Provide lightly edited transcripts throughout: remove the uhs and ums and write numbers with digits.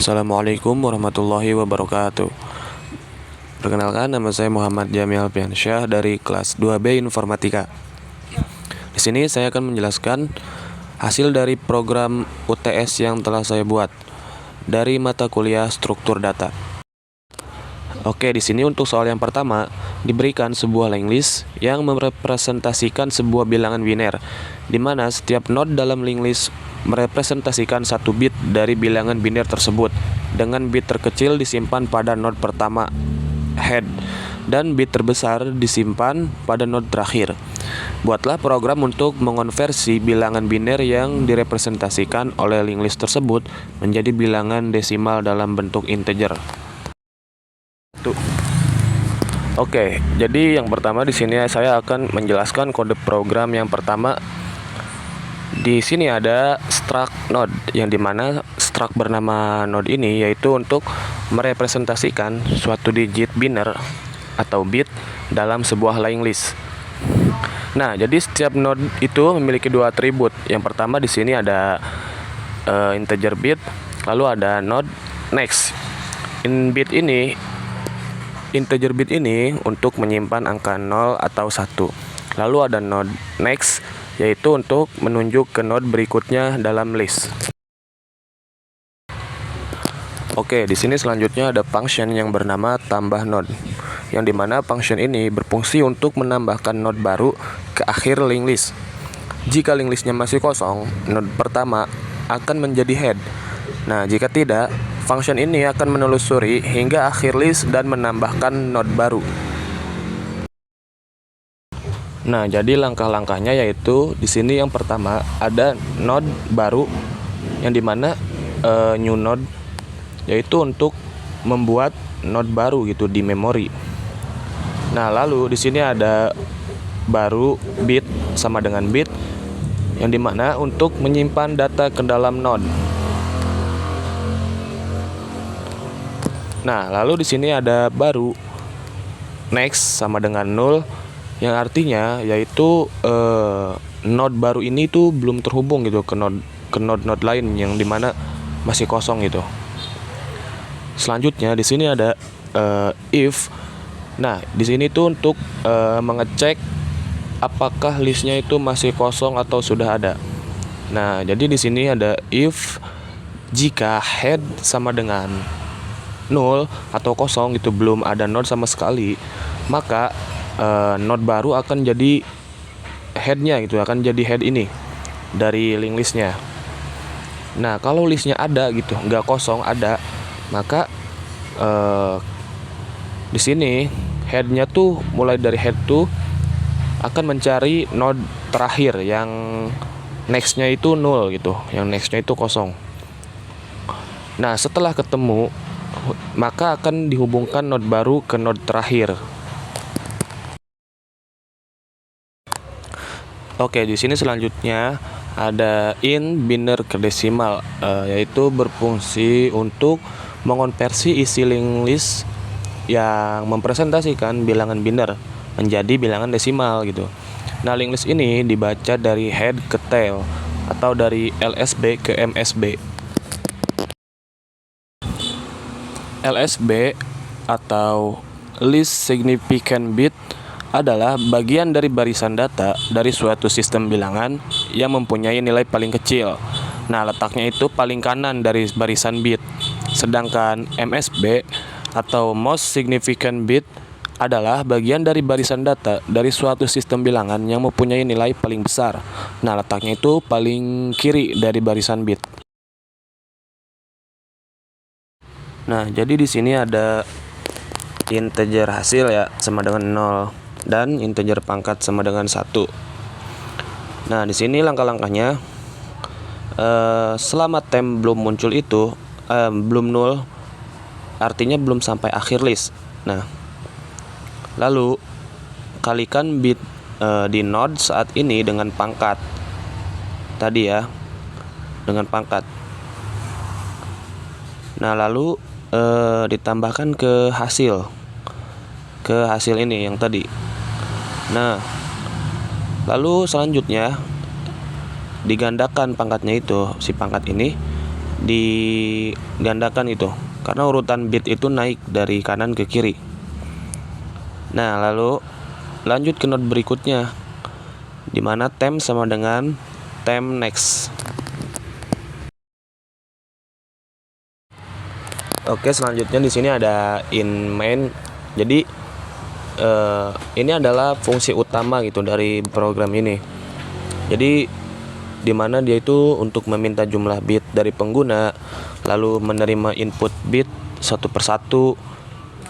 Assalamualaikum warahmatullahi wabarakatuh. Perkenalkan, nama saya Muhammad Jamil Piansyah dari kelas 2B Informatika. Di sini saya akan menjelaskan hasil dari program UTS yang telah saya buat dari mata kuliah struktur data. Oke, di sini untuk soal yang pertama diberikan sebuah linked list yang merepresentasikan sebuah bilangan biner, di mana setiap node dalam linked list merepresentasikan satu bit dari bilangan biner tersebut, dengan bit terkecil disimpan pada node pertama head dan bit terbesar disimpan pada node terakhir. Buatlah program untuk mengonversi bilangan biner yang direpresentasikan oleh linked list tersebut menjadi bilangan desimal dalam bentuk integer. Oke, jadi yang pertama di sini saya akan menjelaskan kode program yang pertama. Di sini ada struct node, yang dimana struct bernama node ini yaitu untuk merepresentasikan suatu digit biner atau bit dalam sebuah linked list. Nah, jadi setiap node itu memiliki dua atribut. Yang pertama di sini ada integer bit, lalu ada node next. Integer bit ini untuk menyimpan angka 0 atau 1. Lalu ada node next, yaitu untuk menunjuk ke node berikutnya dalam list. Oke, di sini selanjutnya ada function yang bernama tambah node, yang dimana function ini berfungsi untuk menambahkan node baru ke akhir linked list. Jika linked listnya masih kosong, node pertama akan menjadi head. Nah, jika tidak, function ini akan menelusuri hingga akhir list dan menambahkan node baru. Nah, jadi langkah-langkahnya yaitu di sini yang pertama ada node baru, yang dimana new node, yaitu untuk membuat node baru gitu di memori. Nah, lalu di sini ada baru bit sama dengan bit, yang dimana untuk menyimpan data ke dalam node. Nah, lalu di sini ada baru next sama dengan 0, yang artinya yaitu node baru ini tuh belum terhubung gitu ke node lain yang dimana masih kosong gitu. Selanjutnya di sini ada if. Nah, di sini tuh untuk mengecek apakah listnya itu masih kosong atau sudah ada. Nah, jadi di sini ada if jika head sama dengan 0 atau kosong gitu, belum ada node sama sekali, maka node baru akan jadi headnya gitu, akan jadi head ini dari linked listnya. Nah, kalau listnya ada gitu, nggak kosong, ada, maka di sini headnya tuh mulai dari head tuh akan mencari node terakhir yang nextnya itu 0 gitu, yang nextnya itu kosong. Nah, setelah ketemu, maka akan dihubungkan node baru ke node terakhir. Oke, di sini selanjutnya ada in biner ke desimal, yaitu berfungsi untuk mengonversi isi linked list yang mempresentasikan bilangan biner menjadi bilangan desimal gitu. Nah, linked list ini dibaca dari head ke tail atau dari LSB ke MSB. LSB atau least significant bit adalah bagian dari barisan data dari suatu sistem bilangan yang mempunyai nilai paling kecil. Nah, letaknya itu paling kanan dari barisan bit. Sedangkan MSB atau most significant bit adalah bagian dari barisan data dari suatu sistem bilangan yang mempunyai nilai paling besar. Nah, letaknya itu paling kiri dari barisan bit. Nah, jadi di sini ada integer hasil ya sama dengan 0 dan integer pangkat sama dengan 1. Nah, di sini langkah-langkahnya selama tem belum muncul itu belum 0, artinya belum sampai akhir list. Nah, lalu kalikan bit di node saat ini dengan pangkat tadi ya, dengan pangkat. Nah, lalu ditambahkan ke hasil ini yang tadi. Nah, lalu selanjutnya digandakan pangkatnya itu, si pangkat ini digandakan gitu, karena urutan bit itu naik dari kanan ke kiri. Nah, lalu lanjut ke not berikutnya, dimana temp sama dengan temp next. Oke, selanjutnya di sini ada in main. Jadi ini adalah fungsi utama gitu dari program ini. Jadi dimana dia itu untuk meminta jumlah bit dari pengguna, lalu menerima input bit satu persatu,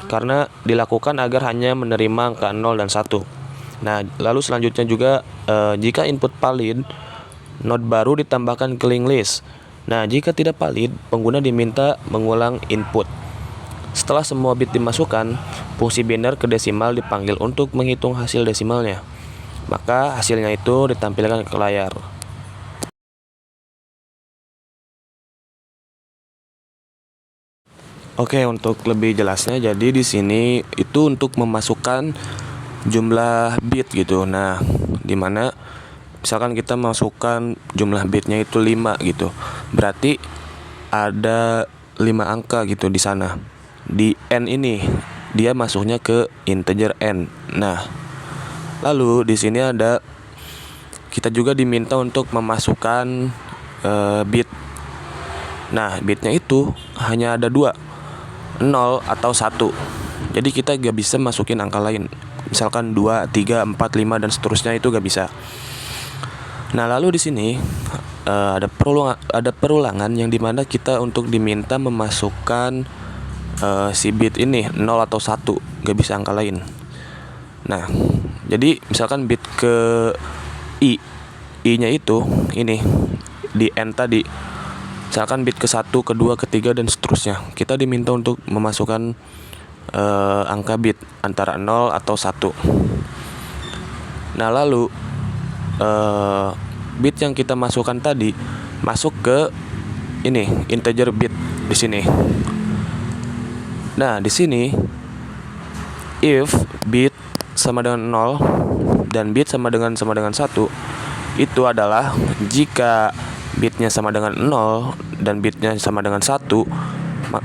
karena dilakukan agar hanya menerima angka 0 dan 1. Nah, lalu selanjutnya juga jika input valid, node baru ditambahkan ke linked list. Nah, jika tidak valid, pengguna diminta mengulang input. Setelah semua bit dimasukkan, fungsi binder ke desimal dipanggil untuk menghitung hasil desimalnya. Maka hasilnya itu ditampilkan ke layar. Oke, untuk lebih jelasnya, jadi di sini itu untuk memasukkan jumlah bit gitu. Nah, dimana misalkan kita masukkan jumlah bitnya itu 5 gitu, berarti ada 5 angka gitu di sana. Di n ini dia masuknya ke integer n. Nah, lalu di sini ada kita juga diminta untuk memasukkan bit. Nah, bitnya itu hanya ada 2, 0 atau 1. Jadi kita gak bisa masukin angka lain, misalkan 2, 3, 4, 5 dan seterusnya, itu gak bisa. Nah, lalu di sini ada perulangan yang dimana kita untuk diminta memasukkan si bit ini 0 atau 1, gak bisa angka lain. Nah, jadi misalkan bit ke i nya itu ini di n tadi, misalkan bit ke 1, ke 2, ke 3 dan seterusnya, kita diminta untuk memasukkan angka bit antara 0 atau 1. Nah, lalu bit yang kita masukkan tadi masuk ke ini integer bit di sini. Nah, di sini if bit sama dengan 0 dan bit sama dengan 1, itu adalah jika bitnya sama dengan 0 dan bitnya sama dengan 1,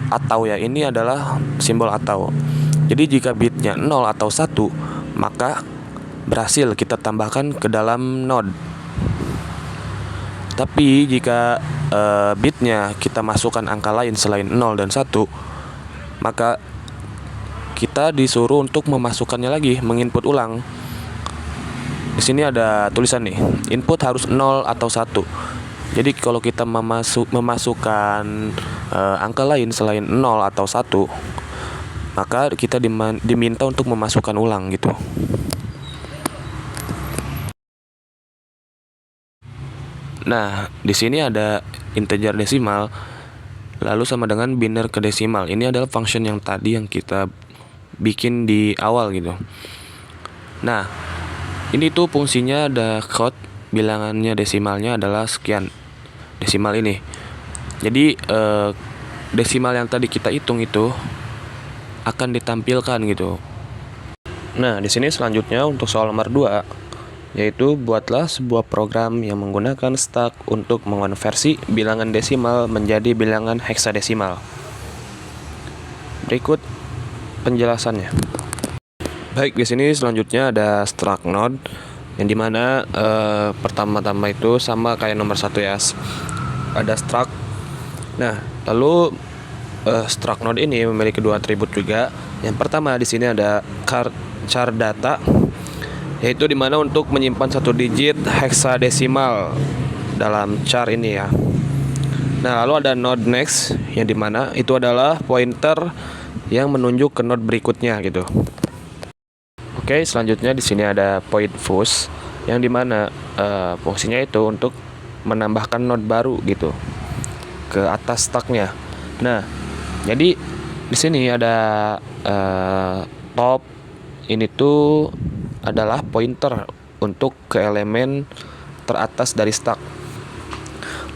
atau ya, ini adalah simbol atau. Jadi jika bitnya 0 atau 1, maka berhasil kita tambahkan ke dalam node. Tapi jika bitnya kita masukkan angka lain selain 0 dan 1, maka kita disuruh untuk memasukkannya lagi, menginput ulang. Di sini ada tulisan nih, input harus 0 atau 1. Jadi kalau kita memasukkan angka lain selain 0 atau 1, maka kita diminta untuk memasukkan ulang gitu. Nah, di sini ada integer desimal, lalu sama dengan binder ke desimal. Ini adalah function yang tadi yang kita bikin di awal gitu. Nah, ini tuh fungsinya ada code, bilangannya desimalnya adalah sekian, desimal ini. Jadi desimal yang tadi kita hitung itu akan ditampilkan gitu. Nah, di sini selanjutnya untuk soal nomor 2, yaitu buatlah sebuah program yang menggunakan stack untuk mengonversi bilangan desimal menjadi bilangan heksadesimal. Berikut penjelasannya. Baik, di sini selanjutnya ada struct node, yang dimana pertama-tama itu sama kayak nomor 1 ya, ada struct. Nah, lalu struct node ini memiliki 2 atribut juga. Yang pertama di sini ada char data, yaitu dimana untuk menyimpan 1 digit heksadesimal dalam char ini ya. Nah, lalu ada node next, yang dimana itu adalah pointer yang menunjuk ke node berikutnya gitu. Oke, selanjutnya di sini ada point push, yang dimana fungsinya itu untuk menambahkan node baru gitu ke atas stacknya. Nah, jadi di sini ada top, ini tuh adalah pointer untuk ke elemen teratas dari stack.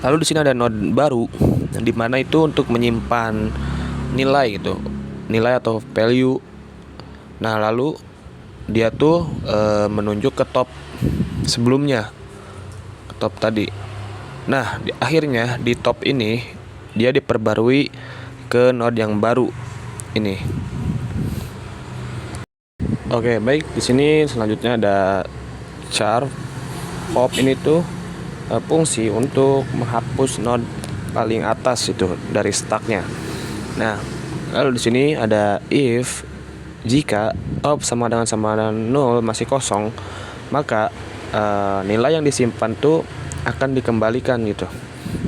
Lalu di sini ada node baru, yang dimana itu untuk menyimpan nilai gitu, nilai atau value. Nah, lalu dia tuh menunjuk ke top sebelumnya, ke top tadi. Nah, akhirnya di top ini dia diperbarui ke node yang baru ini. Oke, baik. Di sini selanjutnya ada char pop. Ini tuh fungsi untuk menghapus node paling atas itu dari stacknya. Nah, lalu di sini ada if jika top sama dengan 0 masih kosong, maka nilai yang disimpan tuh akan dikembalikan gitu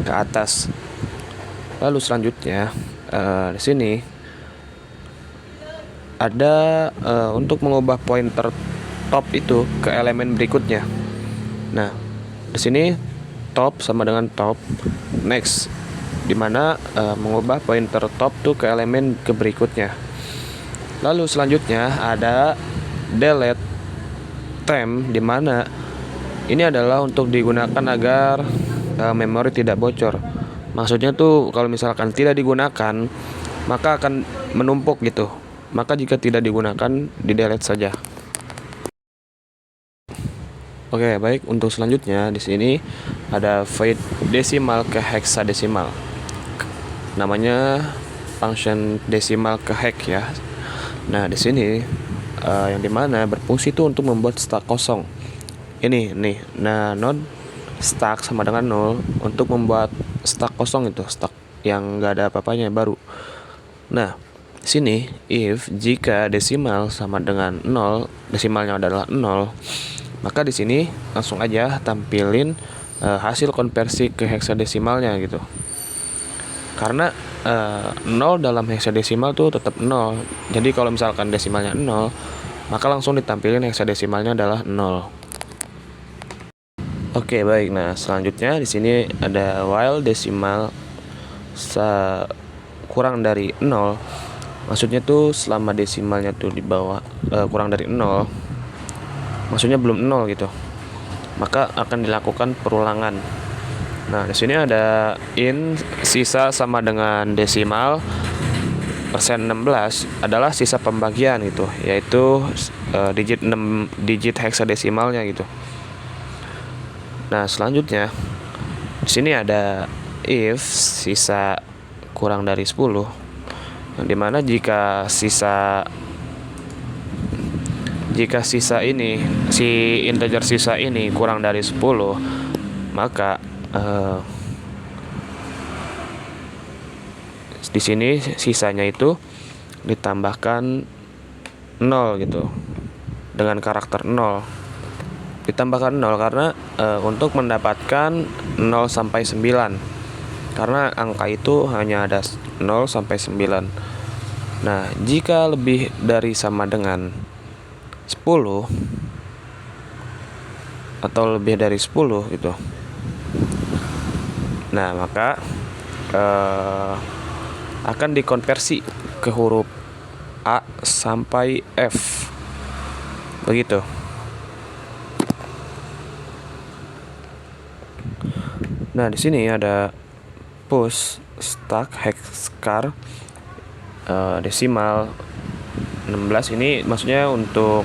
ke atas. Lalu selanjutnya di sini ada untuk mengubah pointer top itu ke elemen berikutnya. Nah, di sini top sama dengan top next, dimana mengubah pointer top tuh ke elemen ke berikutnya. Lalu selanjutnya ada delete temp, dimana ini adalah untuk digunakan agar memori tidak bocor. Maksudnya tuh kalau misalkan tidak digunakan maka akan menumpuk gitu. Maka jika tidak digunakan, di delete saja. Oke, baik. Untuk selanjutnya di sini ada void desimal ke hexadesimal. Namanya function desimal ke hex ya. Nah, di sini yang dimana berfungsi itu untuk membuat stack kosong. Ini nih. Nah, node stack sama dengan 0 untuk membuat stack kosong itu, stack yang enggak ada apa-apanya baru. Nah, sini if jika desimal sama dengan 0, desimalnya adalah 0, maka di sini langsung aja tampilin hasil konversi ke hexadesimalnya gitu. Karena 0 dalam hexadesimal tuh tetap 0. Jadi kalau misalkan desimalnya 0, maka langsung ditampilin hexadesimalnya adalah 0. Oke, baik. Nah, selanjutnya di sini ada while desimal kurang dari 0. Maksudnya tuh selama desimalnya tuh di bawah kurang dari 0, maksudnya belum 0 gitu, maka akan dilakukan perulangan. Nah, di sini ada in sisa sama dengan desimal persen 16 adalah sisa pembagian gitu, yaitu digit 6 digit hexadesimalnya gitu. Nah, selanjutnya di sini ada if sisa kurang dari 10, yang dimana jika sisa ini, si integer sisa ini kurang dari 10, maka di sini sisanya itu ditambahkan 0 gitu, dengan karakter 0. Ditambahkan 0 karena untuk mendapatkan 0 sampai 9. Karena angka itu hanya ada 0 sampai 9. Nah, jika lebih dari sama dengan 10 atau lebih dari 10 gitu, nah maka akan dikonversi ke huruf A sampai F. Begitu. Nah, di sini ada push stack hexchar desimal 16. Ini maksudnya untuk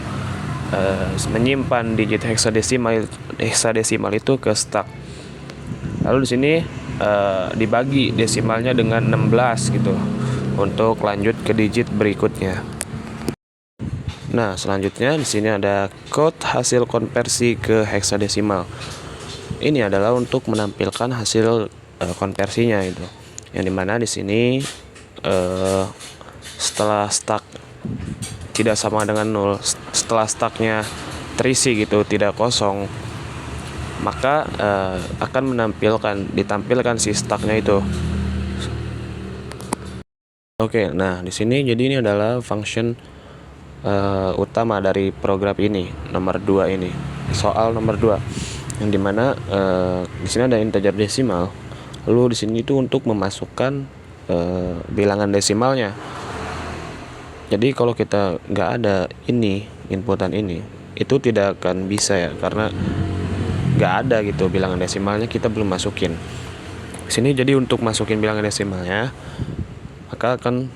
menyimpan digit hexadesimal itu ke stack. Lalu di sini dibagi desimalnya dengan 16 gitu untuk lanjut ke digit berikutnya. Nah, selanjutnya di sini ada code hasil konversi ke hexadesimal. Ini adalah untuk menampilkan hasil konversinya itu. Yang dimana di sini setelah stack tidak sama dengan 0, setelah stacknya terisi gitu, tidak kosong, maka akan ditampilkan si stacknya itu. Oke, nah di sini jadi ini adalah function utama dari program ini, nomor 2 ini, soal nomor 2, yang dimana di sini ada integer desimal. Lalu di sini itu untuk memasukkan bilangan desimalnya. Jadi kalau kita nggak ada ini, inputan ini, itu tidak akan bisa ya, karena nggak ada gitu bilangan desimalnya, kita belum masukin. Sini jadi untuk masukin bilangan desimalnya, maka akan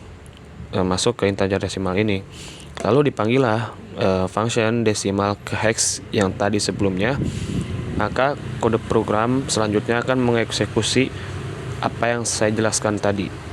masuk ke integer desimal ini. Lalu dipanggillah function desimal ke hex yang tadi sebelumnya. Maka kode program selanjutnya akan mengeksekusi apa yang saya jelaskan tadi.